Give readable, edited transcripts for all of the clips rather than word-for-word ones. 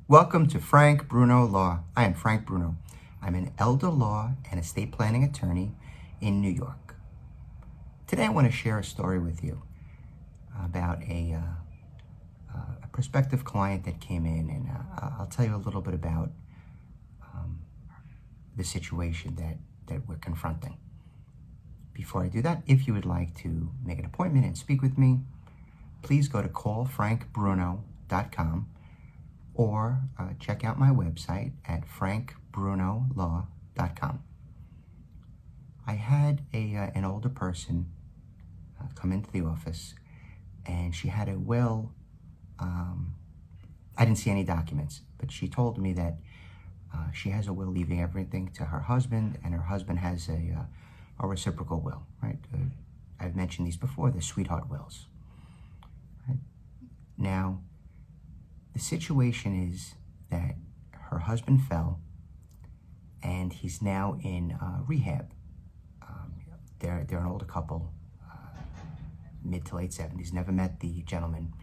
Welcome to Frank Bruno Law. I am Frank Bruno. I'm an elder law and estate planning attorney in New York. Today I want to share a story with you about a prospective client that came in, and I'll tell you a little bit about the situation that we're confronting. Before I do that, if you would like to make an appointment and speak with me, please go to callfrankbruno.com or check out my website at frankbrunolaw.com. I had an older person come into the office, and she had a will. I didn't see any documents, but she told me that she has a will leaving everything to her husband, and her husband has a reciprocal will, right? I've mentioned these before, the sweetheart wills. Right? Now, the situation is that her husband fell, and he's now in rehab. They're an older couple, mid to late 70s, never met the gentleman,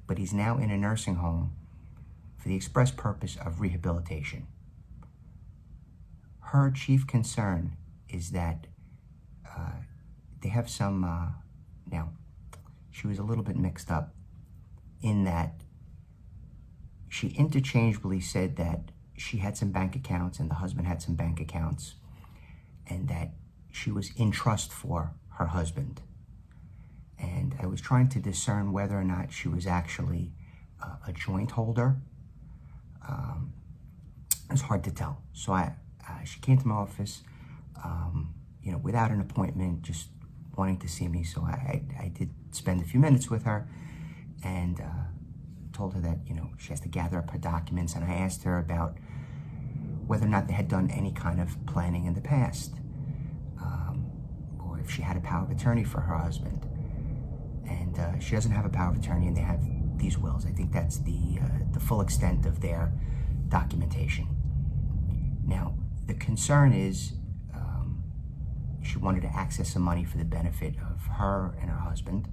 but he's now in a nursing home for the express purpose of rehabilitation. Her chief concern is that they have some, now, she was a little bit mixed up in that she interchangeably said that she had some bank accounts and the husband had some bank accounts, and that she was in trust for her husband. And I was trying to discern whether or not she was actually a joint holder. It was hard to tell. So she came to my office, without an appointment, just wanting to see me. So I did spend a few minutes with her, and told her that, she has to gather up her documents, and I asked her about whether or not they had done any kind of planning in the past, or if she had a power of attorney for her husband. And she doesn't have a power of attorney, and they have these wills. I think that's the full extent of their documentation. Now, the concern is she wanted to access some money for the benefit of her and her husband.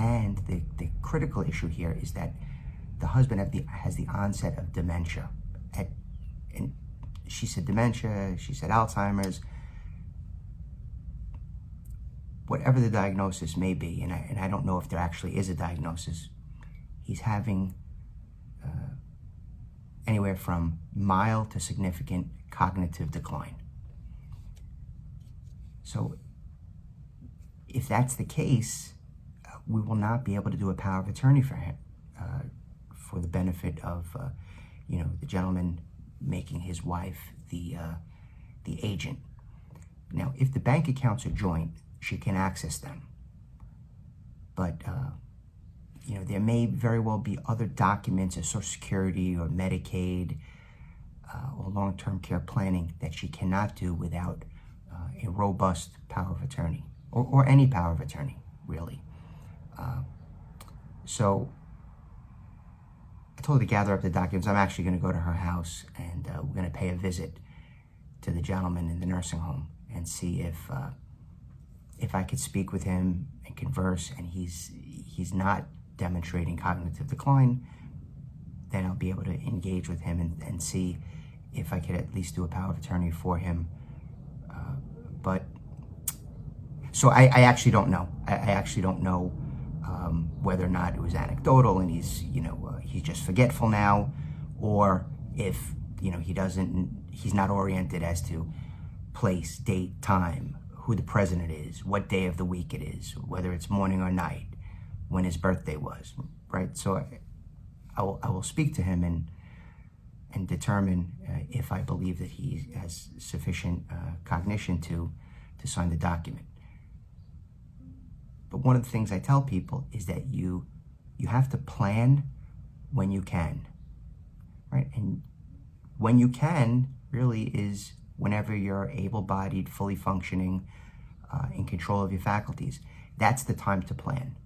And the critical issue here is that the husband has the onset of dementia. And she said dementia, she said Alzheimer's. Whatever the diagnosis may be, and I don't know if there actually is a diagnosis, he's having anywhere from mild to significant cognitive decline. So if that's the case, we will not be able to do a power of attorney for him, for the benefit of, the gentleman making his wife the agent. Now, if the bank accounts are joint, she can access them. But, there may very well be other documents of Social Security or Medicaid or long-term care planning that she cannot do without a robust power of attorney, or any power of attorney, really. So I told her to gather up the documents. I'm actually going to go to her house, and we're going to pay a visit to the gentleman in the nursing home and see if I could speak with him and converse, and he's not demonstrating cognitive decline, then I'll be able to engage with him and see if I could at least do a power of attorney for him. So I actually don't know. I actually don't know whether or not it was anecdotal and he's just forgetful now, or if, he's not oriented as to place, date, time, who the president is, what day of the week it is, whether it's morning or night, when his birthday was, right? So I will speak to him and determine if I believe that he has sufficient cognition to sign the document. But one of the things I tell people is that you have to plan when you can, right? And when you can really is whenever you're able-bodied, fully functioning, in control of your faculties. That's the time to plan.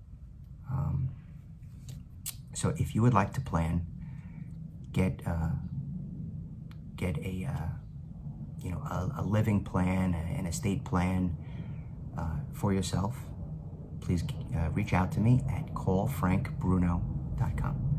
So if you would like to plan, get a living plan, an estate plan for yourself, please reach out to me at callfrankbruno.com.